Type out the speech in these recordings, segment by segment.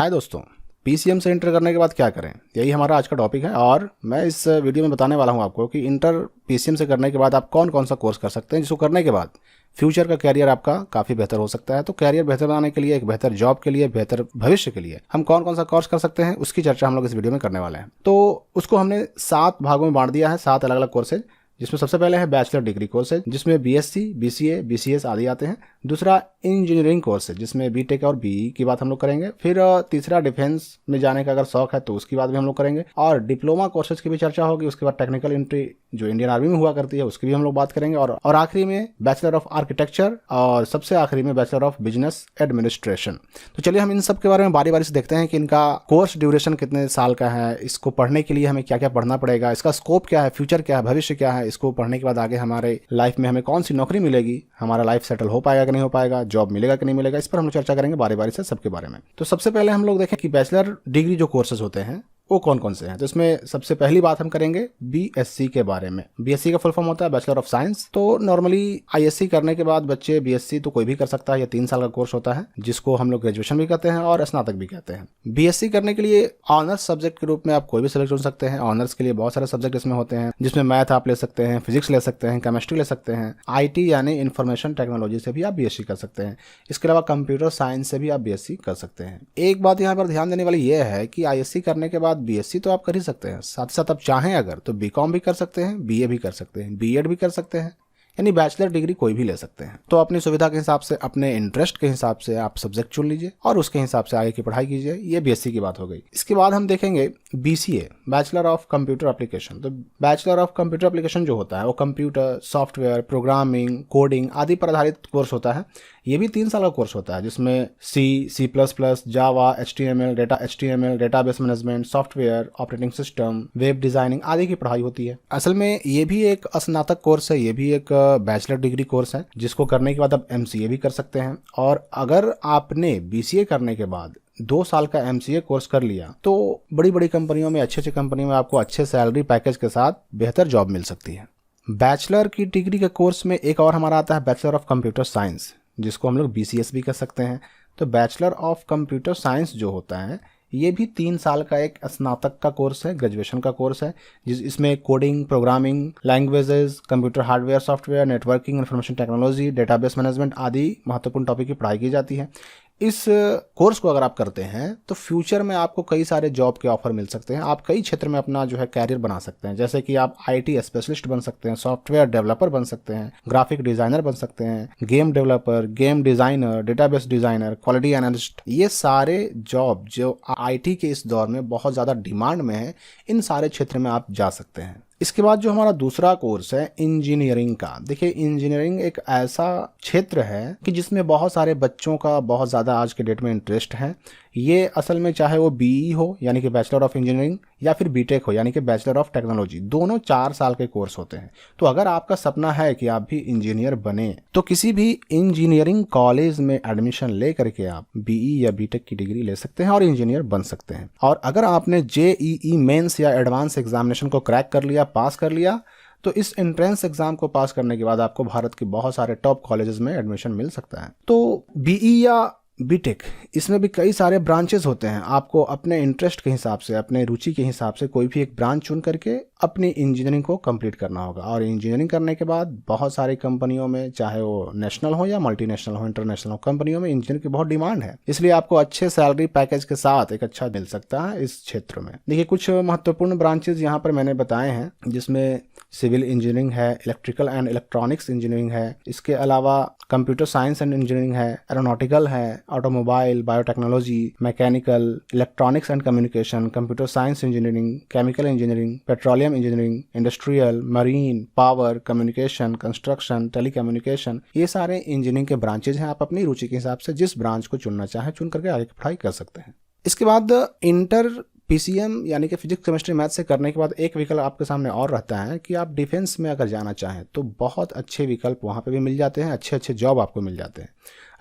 हाय दोस्तों, पीसीएम से इंटर करने के बाद क्या करें, यही हमारा आज का टॉपिक है। और मैं इस वीडियो में बताने वाला हूं आपको कि इंटर पीसीएम से करने के बाद आप कौन कौन सा कोर्स कर सकते हैं, जिसको करने के बाद फ्यूचर का कैरियर आपका काफ़ी बेहतर हो सकता है। तो कैरियर बेहतर बनाने के लिए, एक बेहतर जॉब के लिए, बेहतर भविष्य के लिए हम कौन कौन सा कोर्स कर सकते हैं, उसकी चर्चा हम लोग इस वीडियो में करने वाले हैं। तो उसको हमने 7 भागों में बांट दिया है, 7 अलग अलग कोर्सेज, जिसमें सबसे पहले है बैचलर डिग्री कोर्सेज, जिसमें बीएससी, बीसीए, बीसीएस आदि आते हैं। दूसरा इंजीनियरिंग कोर्स है, जिसमें बीटेक और बीई की बात हम लोग करेंगे। फिर तीसरा डिफेंस में जाने का अगर शौक है तो उसकी बात भी हम लोग करेंगे, और डिप्लोमा कोर्सेज की भी चर्चा होगी। उसके बाद टेक्निकल एंट्री जो इंडियन आर्मी में हुआ करती है उसकी भी हम लोग बात करेंगे, और आखिरी में बैचलर ऑफ आर्किटेक्चर, और सबसे आखिरी में बैचलर ऑफ बिजनेस एडमिनिस्ट्रेशन। तो चलिए हम इन सब के बारे में बारी बारी से देखते हैं कि इनका कोर्स ड्यूरेशन कितने साल का है, इसको पढ़ने के लिए हमें क्या क्या पढ़ना पड़ेगा, इसका स्कोप क्या है, फ्यूचर क्या है, भविष्य क्या है, इसको पढ़ने के बाद आगे हमारे लाइफ में हमें कौन सी नौकरी मिलेगी, हमारा लाइफ सेटल हो पाएगा कि नहीं हो पाएगा, जॉब मिलेगा कि नहीं मिलेगा, इस पर हम लोग चर्चा करेंगे बारी बारी से सबके बारे में। तो सबसे पहले हम लोग देखें कि बैचलर डिग्री जो कोर्सेज होते हैं वो कौन कौन से हैं। तो इसमें सबसे पहली बात हम करेंगे बीएससी के बारे में। बीएससी का फुल फॉर्म होता है बैचलर ऑफ साइंस। तो नॉर्मली आईएससी करने के बाद बच्चे बीएससी तो कोई भी कर सकता है, ये 3 साल का कोर्स होता है, जिसको हम लोग ग्रेजुएशन भी कहते हैं और स्नातक भी कहते हैं। बीएससी करने के लिए ऑनर्स सब्जेक्ट के रूप में आप कोई भी सब्जेक्ट चुन सकते हैं। ऑनर्स के लिए बहुत सारे सब्जेक्ट इसमें होते हैं, जिसमें मैथ आप ले सकते हैं, फिजिक्स ले सकते हैं, केमिस्ट्री ले सकते हैं, आईटी यानी इंफॉर्मेशन टेक्नोलॉजी से भी आप बीएससी कर सकते हैं। इसके अलावा कंप्यूटर साइंस से भी आप बीएससी कर सकते हैं। एक बात यहाँ पर ध्यान देने वाली यह है कि आईएससी करने के बाद बीएससी तो आप कर ही सकते हैं, साथ ही साथ आप चाहें अगर तो बीकॉम भी कर सकते हैं, बीए भी कर सकते हैं, बीएड भी कर सकते हैं, यानी बैचलर डिग्री कोई भी ले सकते हैं। तो अपनी सुविधा के हिसाब से, अपने इंटरेस्ट के हिसाब से आप सब्जेक्ट चुन लीजिए और उसके हिसाब से आगे की पढ़ाई कीजिए। ये बीएससी की बात हो गई। इसके बाद हम देखेंगे BCA, bachelor of computer application. तो बैचलर ऑफ कंप्यूटर एप्लीकेशन जो होता है वो कंप्यूटर, सॉफ्टवेयर, प्रोग्रामिंग, कोडिंग आदि पर आधारित कोर्स होता है। ये भी 3 साल का कोर्स होता है, जिसमें सी++, Java, HTML, database management, software, operating system, web designing आदि की पढ़ाई होती है। असल में ये भी एक स्नातक कोर्स है, ये भी एक बैचलर डिग्री कोर्स है, जिसको करने के बाद आप एमसीए भी कर सकते हैं। और अगर आपने बीसीए करने के बाद 2 साल का एमसीए कोर्स कर लिया तो बड़ी बड़ी कंपनियों में, अच्छी कंपनियों में आपको अच्छे सैलरी पैकेज के साथ बेहतर जॉब मिल सकती है। बैचलर की डिग्री के कोर्स में एक और हमारा आता है बैचलर ऑफ कंप्यूटर साइंस, जिसको हम लोग बीसीएस भी कर सकते हैं। तो बैचलर ऑफ कंप्यूटर साइंस जो होता है ये भी 3 साल का एक स्नातक का कोर्स है, ग्रेजुएशन का कोर्स है, इसमें coding, programming, languages, computer hardware, software, networking, information technology, database management आदि महत्वपूर्ण टॉपिक की पढ़ाई की जाती है। इस कोर्स को अगर आप करते हैं तो फ्यूचर में आपको कई सारे जॉब के ऑफर मिल सकते हैं। आप कई क्षेत्र में अपना जो है कैरियर बना सकते हैं, जैसे कि आप आईटी स्पेशलिस्ट बन सकते हैं, सॉफ्टवेयर डेवलपर बन सकते हैं, ग्राफिक डिजाइनर बन सकते हैं, game developer, game designer, database designer, quality analyst. ये सारे जॉब जो आईटी के इस दौर में बहुत ज़्यादा डिमांड में है, इन सारे क्षेत्र में आप जा सकते हैं। इसके बाद जो हमारा दूसरा कोर्स है इंजीनियरिंग का। देखिए, इंजीनियरिंग एक ऐसा क्षेत्र है कि जिसमें बहुत सारे बच्चों का बहुत ज़्यादा आज के डेट में इंटरेस्ट है। ये असल में चाहे वो बीई हो यानी कि बैचलर ऑफ इंजीनियरिंग, या फिर बीटेक हो यानी कि बैचलर ऑफ टेक्नोलॉजी, दोनों 4 साल के कोर्स होते हैं। तो अगर आपका सपना है कि आप भी इंजीनियर बने तो किसी भी इंजीनियरिंग कॉलेज में एडमिशन ले करके आप बीई या बीटेक की डिग्री ले सकते हैं और इंजीनियर बन सकते हैं। और अगर आपने जेईई मेंस या एडवांस एग्जामिनेशन को क्रैक कर लिया, पास कर लिया, तो इस एंट्रेंस एग्जाम को पास करने के बाद आपको भारत के बहुत सारे टॉप कॉलेजेस में एडमिशन मिल सकता है। तो बीई या बीटेक, इसमें भी कई सारे ब्रांचेस होते हैं। आपको अपने इंटरेस्ट के हिसाब से, अपने रुचि के हिसाब से कोई भी एक ब्रांच चुन करके अपनी इंजीनियरिंग को कंप्लीट करना होगा। और इंजीनियरिंग करने के बाद बहुत सारी कंपनियों में, चाहे वो नेशनल हो या मल्टीनेशनल हो, इंटरनेशनल हो, कंपनियों में इंजीनियर की बहुत डिमांड है। इसलिए आपको अच्छे सैलरी पैकेज के साथ एक अच्छा मिल सकता है इस क्षेत्र में। देखिए, कुछ महत्वपूर्ण ब्रांचेज यहाँ पर मैंने बताए हैं, जिसमें सिविल इंजीनियरिंग है, इलेक्ट्रिकल एंड इलेक्ट्रॉनिक्स इंजीनियरिंग है, इसके अलावा कंप्यूटर साइंस एंड इंजीनियरिंग है, एरोनॉटिकल है, automobile, biotechnology, mechanical, electronics and communication, computer science engineering, chemical engineering, petroleum engineering, industrial, marine, power, communication, construction, telecommunication, ये सारे इंजीनियरिंग के branches हैं। आप अपनी रुचि के हिसाब से जिस ब्रांच को चुनना चाहें चुन करके आगे की पढ़ाई कर सकते हैं। इसके बाद इंटर पीसीएम यानी कि फिजिक्स, केमिस्ट्री, मैथ से करने के बाद एक विकल्प आपके सामने और रहता है कि आप डिफेंस में अगर जाना चाहें तो बहुत अच्छे विकल्प वहाँ पे भी मिल जाते हैं, अच्छे अच्छे जॉब आपको मिल जाते हैं।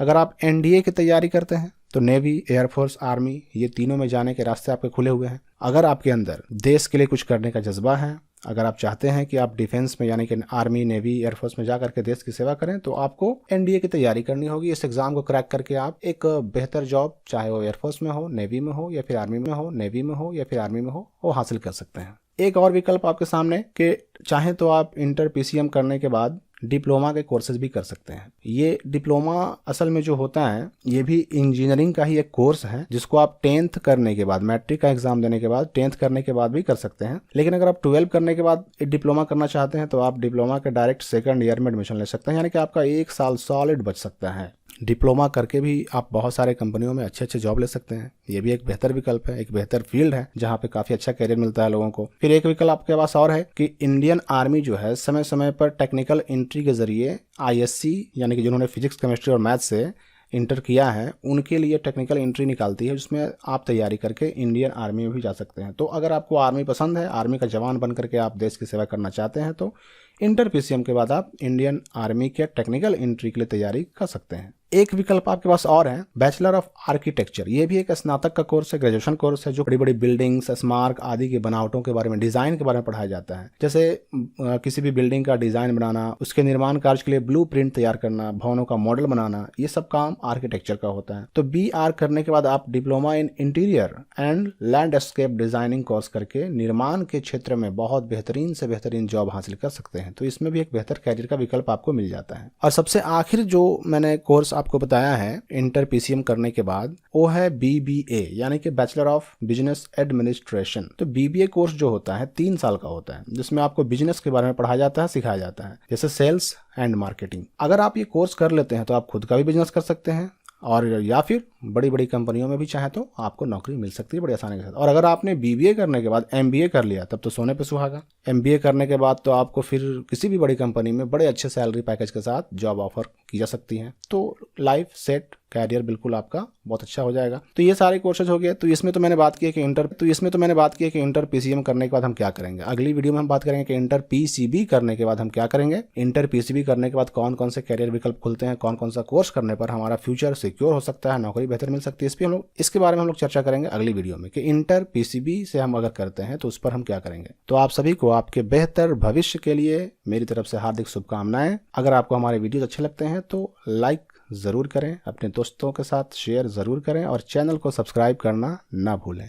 अगर आप एनडीए की तैयारी करते हैं तो नेवी, एयरफोर्स, आर्मी, ये तीनों में जाने के रास्ते आपके खुले हुए हैं। अगर आपके अंदर देश के लिए कुछ करने का जज्बा है, अगर आप चाहते हैं कि आप डिफेंस में यानी कि आर्मी, नेवी, एयरफोर्स में जा करके देश की सेवा करें तो आपको एनडीए की तैयारी करनी होगी। इस एग्जाम को क्रैक करके आप एक बेहतर जॉब, चाहे वो एयरफोर्स में हो, नेवी में हो या फिर आर्मी में हो, नेवी में हो या फिर आर्मी में हो, वो हासिल कर सकते हैं। एक और विकल्प आपके सामने कि चाहे तो आप इंटर पीसीएम करने के बाद डिप्लोमा के कोर्सेज भी कर सकते हैं। ये डिप्लोमा असल में जो होता है ये भी इंजीनियरिंग का ही एक कोर्स है, जिसको आप 10th करने के बाद, मैट्रिक का एग्जाम देने के बाद, 10th करने के बाद भी कर सकते हैं। लेकिन अगर आप 12 करने के बाद डिप्लोमा करना चाहते हैं तो आप डिप्लोमा के डायरेक्ट सेकंड ईयर में एडमिशन ले सकते हैं, यानी कि आपका 1 साल सॉलिड बच सकता है। डिप्लोमा करके भी आप बहुत सारे कंपनियों में अच्छे अच्छे जॉब ले सकते हैं। ये भी एक बेहतर विकल्प है, एक बेहतर फील्ड है जहाँ पे काफ़ी अच्छा करियर मिलता है लोगों को। फिर एक विकल्प आपके पास और है कि इंडियन आर्मी जो है समय समय पर टेक्निकल एंट्री के जरिए आईएससी यानी कि जिन्होंने फिजिक्स, केमिस्ट्री और मैथ से इंटर किया है उनके लिए टेक्निकल एंट्री निकालती है, जिसमें आप तैयारी करके इंडियन आर्मी में भी जा सकते हैं। तो अगर आपको आर्मी पसंद है, आर्मी का जवान बन करके आप देश की सेवा करना चाहते हैं तो इंटर पीसीएम के बाद आप इंडियन आर्मी के टेक्निकल एंट्री के लिए तैयारी कर सकते हैं। एक विकल्प आपके पास और है, बैचलर ऑफ आर्किटेक्चर। ये भी एक स्नातक का कोर्स है, ग्रेजुएशन कोर्स है, जो बड़ी बड़ी बिल्डिंग्स, स्मारक आदि की बनावटों के बारे में, डिजाइन के बारे में पढ़ाया जाता है। जैसे किसी भी बिल्डिंग का डिजाइन बनाना, उसके निर्माण कार्य के लिए ब्लूप्रिंट तैयार करना, भवनों का मॉडल बनाना, ये सब काम आर्किटेक्चर का होता है। तो BR करने के बाद आप diploma in interior and landscape designing course करके निर्माण के क्षेत्र में बहुत बेहतरीन से बेहतरीन जॉब हासिल कर सकते हैं। तो इसमें भी एक बेहतर कैरियर का विकल्प आपको मिल जाता है। और सबसे आखिर जो मैंने कोर्स आपको बताया है इंटर पीसीएम करने के बाद, वो है BBA यानी कि बैचलर ऑफ बिजनेस एडमिनिस्ट्रेशन। तो BBA कोर्स जो होता है 3 साल का होता है, जिसमें आपको बिजनेस के बारे में पढ़ाया जाता है, सिखाया जाता है, जैसे सेल्स एंड मार्केटिंग। अगर आप ये कोर्स कर लेते हैं तो आप खुद का भी बिजनेस कर सकते हैं और या फिर बड़ी बड़ी कंपनियों में भी चाहे तो आपको नौकरी मिल सकती है बड़ी आसानी के साथ। और अगर आपने BBA करने के बाद MBA कर लिया तब तो सोने पे सुहागा। MBA करने के बाद तो आपको फिर किसी भी बड़ी कंपनी में बड़े अच्छे सैलरी पैकेज के साथ जॉब ऑफर की जा सकती है। तो लाइफ सेट, कैरियर बिल्कुल आपका बहुत अच्छा हो जाएगा। तो ये सारे कोर्सेज हो गए। तो इसमें तो मैंने बात की कि इंटर पीसीएम करने के बाद हम क्या करेंगे। अगली वीडियो में हम बात करेंगे कि इंटर पीसीबी करने के बाद हम क्या करेंगे। इंटर पीसीबी करने के बाद कौन कौन से कैरियर विकल्प खुलते हैं, कौन कौन सा कोर्स करने पर हमारा फ्यूचर सिक्योर हो सकता है, नौकरी बेहतर मिल सकती है। इसके बारे में हम लोग चर्चा करेंगे अगली वीडियो में कि इंटर पीसीबी से हम अगर करते हैं तो उस पर हम क्या करेंगे। तो आप सभी को आपके बेहतर भविष्य के लिए मेरी तरफ से हार्दिक शुभकामनाएं। अगर आपको हमारे वीडियोज अच्छे लगते हैं तो लाइक ज़रूर करें, अपने दोस्तों के साथ शेयर ज़रूर करें और चैनल को सब्सक्राइब करना ना भूलें।